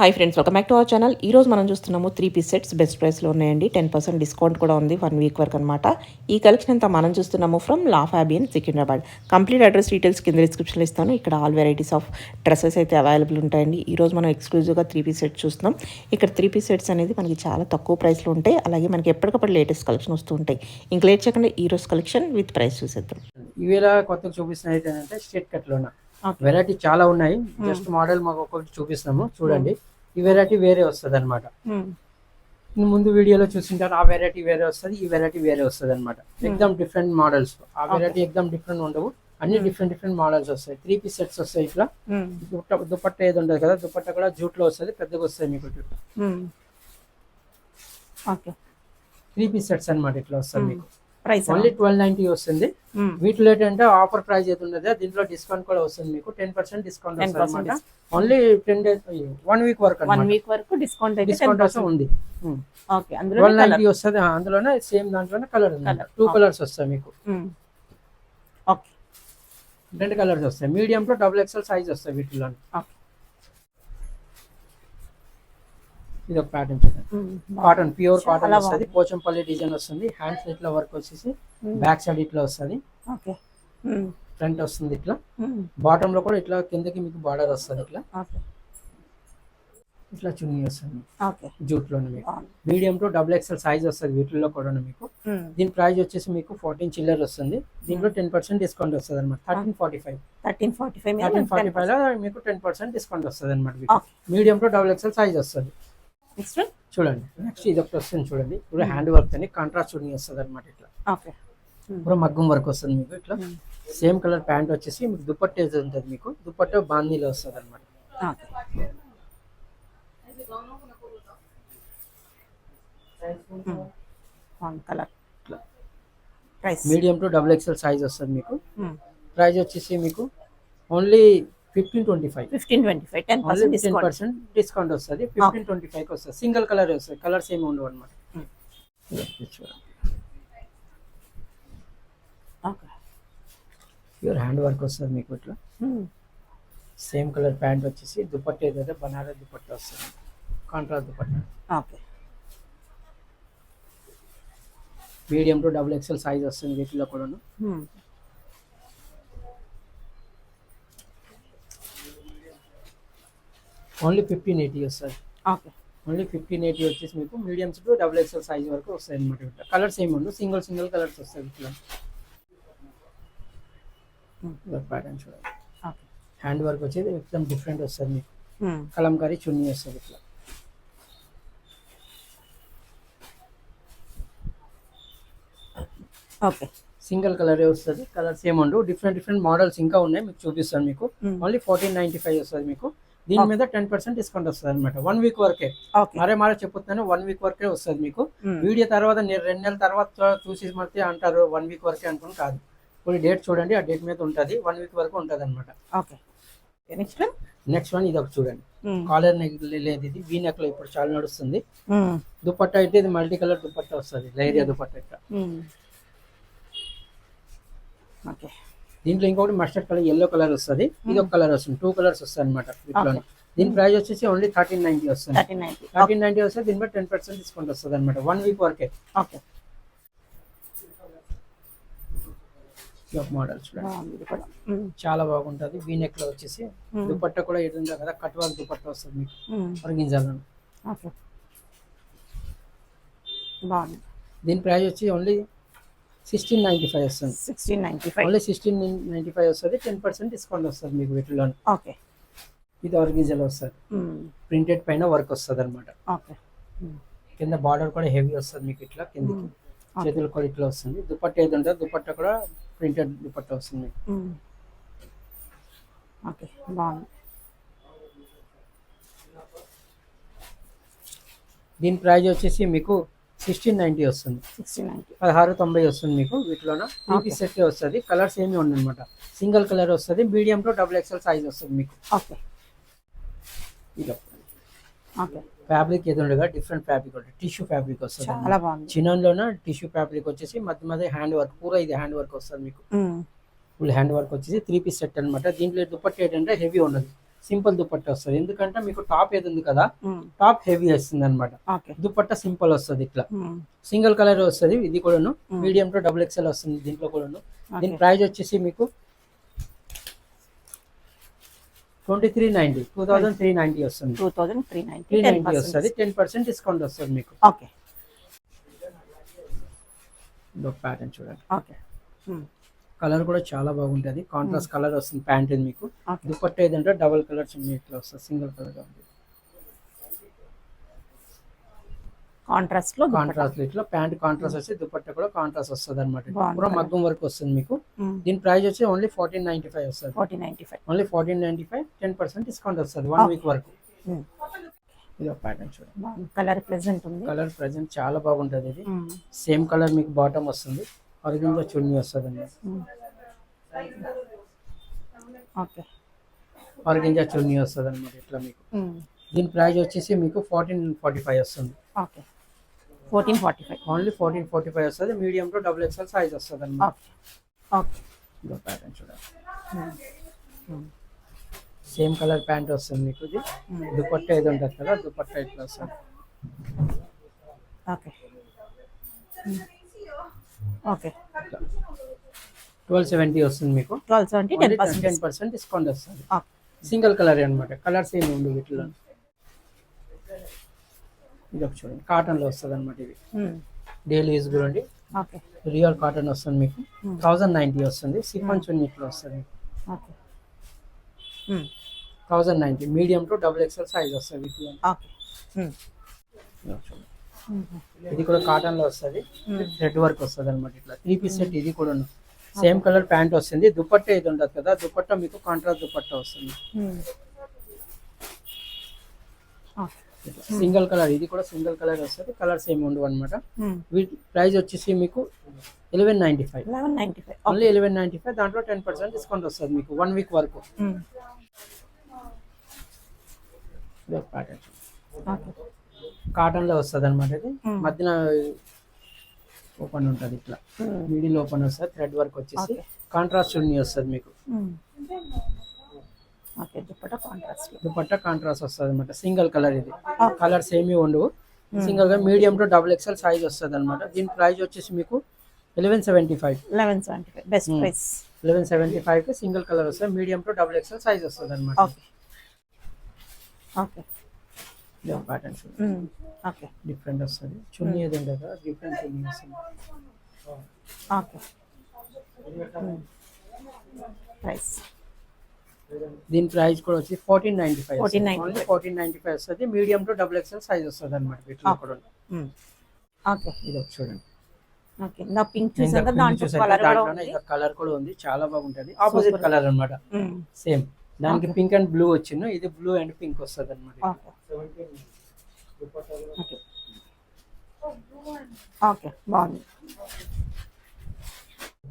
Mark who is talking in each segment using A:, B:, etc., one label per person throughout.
A: Hi friends, welcome back to our channel. ఈ రోజు మనం చూస్తున్నాము 3 పీస్ సెట్స్ బెస్ట్ ప్రైస్లో ఉన్నాయండి. 10% డిస్కౌంట్ కూడా ఉంది 1 వీక్ వరకు అనమాట. ఈ కలెక్షన్ అంతా మనం చూస్తున్నాము from law Fabian Secunderabad. Complete address details కింద డిస్క్రిప్షన్లో ఇస్తాను. ఇక్కడ ఆల్ వెరైటీస్ ఆఫ్ డ్రెస్సెస్ అయితే అవైలబుల్ ఉంటాయండి. ఈ రోజు మనం ఎక్స్క్లూజివ్గా 3 పీస్ సెట్స్ చూస్తున్నాం. ఇక్కడ 3 పీస్ సెట్స్ అనేది మనకి చాలా తక్కువ ప్రైస్లో ఉంటాయి. అలాగే మనకి ఎప్పటికప్పుడు లేటెస్ట్ కలెక్షన్ వస్తూ ఉంటాయి. ఇంక లేట్ చేయకుండా ఈ రోజు కలెక్షన్ విత్ ప్రైస్ చూసేద్దాం.
B: ఇవేళ కొత్తగా చూపిస్తున్న ఏంటంటే స్ట్రేట్ కట్లోన వెరైటీ చాలా ఉన్నాయి. జస్ట్ మోడల్ మాకు ఒక్కొక్కటి చూపిస్తున్నాము చూడండి. ఈ వెరైటీ వేరే వస్తుంది అనమాట. ముందు వీడియోలో చూసింటారు ఆ వెరైటీ వేరే వస్తుంది, ఈ వెరైటీ వేరే వస్తుంది అనమాట. Exam different models. ఆ వెరైటీ ఎగ్జామ్ డిఫరెంట్ ఉండవు, అన్ని డిఫరెంట్ మోడల్స్ వస్తాయి. 3 పీస్ సెట్స్ వస్తాయి. ఇట్లా దుపట్ట ఏది ఉండదు కదా, దుపట్ట కూడా జూట్ లో వస్తుంది, పెద్దగా వస్తాయి మీకు. 3 పీస్ సెట్స్ అనమాట. ఇట్లా వస్తుంది మీకు.
A: ప్రైస్
B: ఓన్లీ 1290 వస్తుంది. వీటిలో ఏంటంటే ఆఫర్ ప్రైస్ ఏది ఉన్నదో దీంట్లో డిస్కౌంట్ కూడా వస్తుంది మీకు. 10% డిస్కౌంట్ వస్తుంది. ఓన్లీ 10 డేస్ 1 వీక్ వరకు
A: 1 వీక్ వరకు డిస్కౌంట్
B: ఉంది.
A: ఓకే, అందులో
B: 1290 వస్తుంది. అందులోనే సేమ్ దాంట్లోనే కలర్ ఉంది. 2 కలర్స్ వస్తాయి మీకు.
A: ఓకే,
B: 2 కలర్స్ వస్తాయి. మీడియం తో XXL సైజ్ వస్తాయి వీటిలో. ఇది ఒక ప్యాటర్న్ కాటన్, ప్యూర్ కాటన్ వస్తుంది. పోచంపల్లి డిజైన్ వస్తుంది. హ్యాండ్స్ ఇట్లా వర్క్ వచ్చేసి బ్యాక్ సైడ్ ఇట్లా వస్తుంది. ఫ్రంట్ వస్తుంది ఇట్లా. బాటమ్ లో కూడా ఇట్లా కిందకి మీకు బార్డర్ వస్తుంది. ఇట్లా చున్నీ వస్తుంది జూట్ లోనే మీకు. మీడియం టు XXL సైజ్ వస్తుంది వీటిల్లో కూడా మీకు. దీని ప్రైస్ వచ్చేసి మీకు 14 చిల్లర్ వస్తుంది. దీంట్లో 10% డిస్కౌంట్ వస్తుంది అనమాట. 1345 లో మీకు 10% డిస్కౌంట్ వస్తుంది అనమాట. మీడియం టు XXL సైజ్ వస్తుంది. చూడండి నెక్స్ట్ ఇది ఒకటి వస్తుంది చూడండి. ఇప్పుడు హ్యాండ్ వర్క్ అని కాంట్రాస్ట్ చున్నీ వస్తుంది అనమాట. ఇట్లా ఇప్పుడు మగ్గం వర్క్ వస్తుంది మీకు. ఇట్లా సేమ్ కలర్ ప్యాంట్ వచ్చేసి మీకు దుపట్ట ఉంటుంది మీకు. దుపట్ట బాందీలో వస్తుంది అనమాట. మీడియం టు XXL సైజ్ వస్తుంది మీకు. ప్రైస్ వచ్చేసి మీకు ఓన్లీ 1525 10% డిస్కౌంట్ వస్తుంది. 1525 వస్తుంది. సింగిల్ కలర్ వస్తుంది, కలర్స్ ఏమి ఉండవు అనమాట. ప్యూర్ హ్యాండ్ వర్క్ వస్తుంది మీకు. ఇట్లా సేమ్ కలర్ ప్యాంట్ వచ్చేసి దుపట్ట ఏదైతే బనారస్ దుపట్ట వస్తుంది, contrast dupatta. Medium to XXL size వస్తుంది వీటిలో కూడా. ఓన్లీ 1580 వస్తుంది. ఓన్లీ 1580 వచ్చేసి మీకు మీడియంస్ టు XXL సైజ్ వరకు వస్తాయి అనమాట. కలర్స్ ఏమి ఉండవు, సింగిల్ కలర్స్ వస్తాయి ఇట్లా. ప్యాటర్న్ చూడండి. హ్యాండ్ వర్క్ వచ్చేది ఎక్దమ్ డిఫరెంట్ వస్తుంది మీకు. కలంకారీ చున్నీ వస్తుంది ఇట్లా. సింగిల్ కలర్ వస్తుంది, కలర్స్ ఏమి ఉండవు. డిఫరెంట్ మోడల్స్ ఇంకా ఉన్నాయి మీకు చూపిస్తాను మీకు. ఓన్లీ 1495 వస్తుంది మీకు. దీని మీద 10% డిస్కౌంట్ వస్తుంది అనమాట. 1 వీక్ వరకే. మరే చెప్పుతున్నాను 1 వీక్ వరకే వస్తుంది మీకు. వీడియో తర్వాత 2 నెలల తర్వాత చూసి మళ్ళీ అంటారు 1 వీక్ వరకే అనుకుని కాదు. ఇప్పుడు డేట్ చూడండి, ఆ డేట్ మీద ఉంటుంది. 1 వీక్ వరకు ఉంటుంది అనమాట. నెక్స్ట్ వన్ ఇది ఒకటి చూడండి. కాలర్ నెక్ లేదు, ఇది వీ నెక్ లో ఇప్పుడు చాలా నడుస్తుంది. దుపట్టా అయితే ఇది మల్టీ కలర్ దుపట్టా వస్తుంది, లైరియా దుపట్టా ఇట్లా. దీంట్లో ఇంకొకటి మస్టర్డ్ కలర్, ఎల్లో కలర్ వస్తుంది. ఇది ఒక కలర్ వస్తుంది. 2 కలర్స్ వస్తాయి అనమాట వీటిలో. దీని ప్రైస్ వచ్చేసి ఓన్లీ 1390 వస్తుంది. 1390 వస్తుంది. దీని మీద 10% డిస్కౌంట్ వస్తుంది అనమాట. 1 వీక్ వరకే. మోడల్ చూడండి, చాలా బాగుంటది. వీ నెక్ లో వచ్చేసి దుపట్టా కూడా ఎదుందా కదా, కట్ వర్క్ దుపట్టా వస్తుంది మీకు. ఒరిజినల్. దీని ప్రైస్ వచ్చి ఓన్లీ 1695 వస్తుంది. 1695 ఓన్లీ 1695 వస్తుంది. 10% డిస్కౌంట్ వస్తుంది మీకు వీటిలో. ఇది ఒరిజినల్ వస్తుంది. ప్రింటెడ్ పైన వర్క్ వస్తుంది అనమాట. కింద బార్డర్ కూడా హెవీ వస్తుంది మీకు. ఇట్లా కిందకి చేతులు కూడా ఇట్లా వస్తుంది. దుపట్టా ఏది ఉంటుంది, దుపట్టా కూడా ప్రింటెడ్ దుపట్టా వస్తుంది. దీని ప్రైస్ వచ్చేసి మీకు 1690 వస్తుంది. 1690 వస్తుంది మీకు వీటిలోన. 3 పీస్ సెట్ వస్తుంది. కలర్స్ ఏమి ఉండదు అనమాట. సింగిల్ కలర్ వస్తుంది. మీడియం టు XXL సైజ్ వస్తుంది మీకు. ఫ్యాబ్రిక్ ఏదో ఉండగా డిఫరెంట్ ఫ్యాబ్రిక్ ఉంటుంది. టిష్యూ ఫ్యాబ్రిక్ వస్తుంది. చిన్నలోన టిష్యూ ఫ్యాబ్రిక్ వచ్చేసి మధ్య హ్యాండ్ వర్క్, పూరా ఇది హ్యాండ్ వర్క్ వస్తుంది మీకు. ఫుల్ హ్యాండ్ వర్క్ వచ్చేసి 3 పీస్ సెట్ అనమాట. దీంట్లో దుపట్టా ఏంటంటే హెవీ ఉండదు, సింపుల్ దుపట్టా వస్తుంది. ఎందుకంటే మీకు టాప్ ఏది ఉంది కదా, టాప్ హెవీ వస్తుంది అనమాట.
A: ఓకే.
B: దుపట్టా సింపుల్ వస్తుంది ఇట్లా, సింగిల్ కలర్ వస్తుంది. ఇది కూడాను మీడియం టు డబుల్ ఎక్స్ఎల్ వస్తుంది దీంట్లో కూడాను. దీని ప్రైస్ వచ్చేసి మీకు 2390 2390 వస్తుంది. 390 వస్తుంది. 10% డిస్కౌంట్ వస్తుంది మీకు.
A: ఓకే.
B: ప్యాటర్న్ చూడండి.
A: ఓకే.
B: కలర్ కూడా చాలా బాగుంటుంది. కాంట్రాస్ట్ కలర్ వస్తుంది ప్యాంట్ ఇది మీకు. దుపట్టా ఏదంటే డబుల్ కలర్ చున్నీ ఇట్లా వస్తుంది, సింగిల్ కలర్ ఉంది.
A: కాంట్రాస్ట్ లో
B: ఇట్లా ప్యాంట్ కాంట్రాస్ట్ వచ్చి దుపట్టా కూడా కాంట్రాస్ట్ వస్తుంది అనమాట. పూరా మగ్గం వర్క్ వస్తుంది మీకు. దీని ప్రైస్ వచ్చి ఓన్లీ 1495 వస్తుంది. 1495 ఓన్లీ 1495. 10% డిస్కౌంట్ వస్తుంది 1 వీక్ వరకు. ఇది ఒక ప్యాటర్న్ చూడండి.
A: కలర్ ప్రెజెంట్ ఉంది.
B: కలర్ ప్రెజెంట్ చాలా బాగుంటుంది. ఇది సేమ్ కలర్ మీకు బాటమ్ వస్తుంది, ఆరిజినల్ చున్నీ వస్తుంది అండి.
A: ఓకే.
B: ఆరిజినల్ చున్నీ వస్తుంది అనమాట ఇట్లా మీకు. దీని ప్రైస్ వచ్చేసి మీకు 1445 వస్తుంది.
A: ఓకే. 1445
B: ఓన్లీ 1445 వస్తుంది. Medium to double XL size వస్తుంది అనమాట.
A: ఓకే.
B: ఇదో ప్యాటర్న్ చూడండి. సేమ్ కలర్ ప్యాంట్ వస్తుంది మీకు. ఇది దుపట్టా ఏది ఉంటుంది కదా, దుపట్టా ఇట్లా వస్తుంది.
A: ఓకే. ఓకే.
B: 1270 వస్తుంది మీకు.
A: 1270
B: 10% డిస్కౌంట్ వస్తుంది. సింగిల్ కలర్ అనమాట. కలర్స్ ఏమి ఉండవు వీటిలో. ఇది ఒక చూడండి, కాటన్ లో వస్తుంది అనమాట. ఇది డైలీ యూజ్ కూడా
A: ఓకే.
B: రియల్ కాటన్ వస్తుంది మీకు. 1090 వస్తుంది. సిఫాన్ చున్నీ ఇట్లా వస్తుంది మీకు.
A: Okay.
B: 1090 medium to double XL size వస్తుంది వీటిలో.
A: ఓకే.
B: ఇది కూడా కాటన్ లో వస్తుంది. థ్రెడ్ వర్క్ వస్తుంది అనమాట ఇట్లా. 3 పీస్ సెట్. ఇది కూడా సేమ్ కలర్ ప్యాంట్ వస్తుంది. దుపట్టా ఇది ఉండదు కదా, దుపట్టా మీకు కాంట్రాస్ట్ దుపట్టా వస్తుంది. Single colour. ఇది కూడా సింగిల్ కలర్ వస్తుంది. కలర్స్ ఏమి ఉండవు అనమాట. వీటి ప్రైస్ వచ్చేసి మీకు 1195 ఓన్లీ 1195. దాంట్లో 10% డిస్కౌంట్ వస్తుంది మీకు 1 వీక్ వరకు. కాటన్ లో వస్తుంది అనమాట. ఇది మధ్యన ఓపెన్ ఉంటుంది ఇట్లా, మిడిల్ ఓపెన్ వస్తుంది. థ్రెడ్ వర్క్ వచ్చేసి కాంట్రాస్ట్ చున్నీ వస్తుంది మీకు. దుపట్టా కాంట్రాస్ట్ వస్తుంది అనమాట. Single colour. ఇది కలర్స్ ఏమి ఉండవు. సింగిల్ గా medium to double XL size వస్తుంది అనమాట. దీని ప్రైస్ వచ్చేసి మీకు 1175
A: బెస్ట్ ప్రైస్.
B: 1175 కి సింగిల్ కలర్ వస్తుంది. Medium to double XL size వస్తుంది అనమాట.
A: ఓకే.
B: Pattern
A: okay.
B: డిఫరెంట్ వస్తుంది. చున్నీ ఏది ఉండదు కదా, డిఫరెంట్ చున్నీ వస్తుంది.
A: ఓకే. ప్రైస్.
B: దీని ప్రైస్ కూడా వచ్చి 1495 ఓన్లీ 1495 వస్తుంది. Medium to double XL size వస్తుంది అనమాట వీటిలో కూడా.
A: ఓకే.
B: ఇది ఒక చూడండి.
A: ఓకే. నా పింక్ చూసాక దాంట్లో
B: కలర్ కూడా ఉంది, చాలా బాగుంటది. ఆపోజిట్ కలర్ అన్నమాట. సేమ్ దానికి పింక్ అండ్ బ్లూ వచ్చింది. ఇది బ్లూ అండ్ పింక్ వస్తుంది అనమాట.
A: ఓకే. బాగుంది.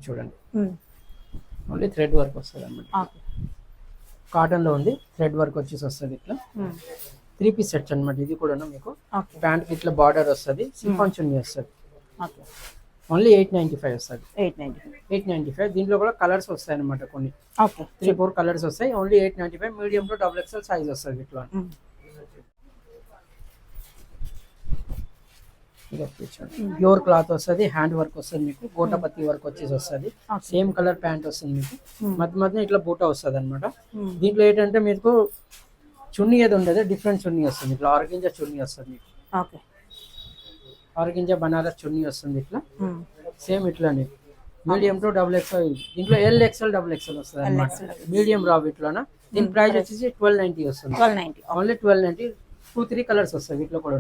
B: చూడండి, ఓన్లీ థ్రెడ్ వర్క్ వస్తుంది అనమాట. కాటన్ లో ఉంది. థ్రెడ్ వర్క్ వచ్చేసి వస్తుంది ఇట్లా. 3 పీస్ సెట్స్ అనమాట. ఇది కూడా మీకు ప్యాంట్ కి ఇట్లా బార్డర్ వస్తుంది. సిఫాన్ చున్నీ వస్తుంది. ఓన్లీ 895 వస్తుంది. 895. దీంట్లో కూడా కలర్స్ వస్తాయి అనమాట కొన్ని. 3-4 కలర్స్ వస్తాయి. Only 895. Medium to double XL size వస్తుంది ఇట్లా. ప్యూర్ క్లాత్ వస్తుంది. హ్యాండ్ వర్క్ వస్తుంది మీకు. గోటపత్తి వర్క్ వచ్చేసి వస్తుంది. సేమ్ కలర్ ప్యాంట్ వస్తుంది మీకు. మధ్య ఇట్లా బూటా వస్తుంది అనమాట. దీంట్లో ఏంటంటే మీకు చున్నీ ఏది ఉండదు, డిఫరెంట్ చున్నీ వస్తుంది ఇట్లా. ఆర్గంజా చున్నీ వస్తుంది మీకు. ఆర్గంజా బనారస్ చున్నీ వస్తుంది ఇట్లా. సేమ్ ఇట్లానే మీడియం టు డబుల్ ఎక్స్ఎల్. దీంట్లో ఎల్ ఎక్స్ఎల్ డబుల్ ఎక్స్ఎల్ వస్తుంది అనమాట. మీడియం రావు ఇట్లానా. దీని ప్రైస్ వచ్చేసి 1290 వస్తుంది. ఓన్లీ 1290. 2-3 కలర్స్ వస్తాయి వీటిలో కూడా.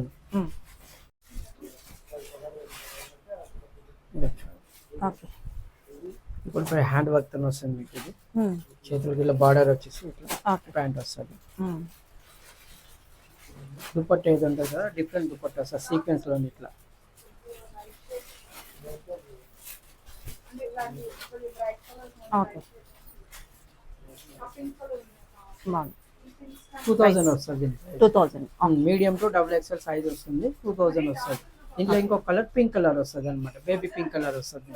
B: ఇప్పుడు హ్యాండ్ వర్క్ తో వస్తుంది మీకు. ఇది చేతులకి ఇలా బార్డర్ వచ్చేసి ఇట్లా ప్యాంట్ వస్తుంది. దుపట్టా ఏది ఉంటుంది కదా, డిఫరెంట్ దుపట్టా వస్తుంది సీక్వెన్స్ లో ఇట్లా.
A: ఓకే.
B: 2000 వస్తుంది.
A: 2000
B: medium to double XL size వస్తుంది. 2000 వస్తుంది. ఇంట్లో ఇంకో కలర్ పింక్ కలర్ వస్తుంది అనమాట. బేబీ పింక్ కలర్ వస్తుంది.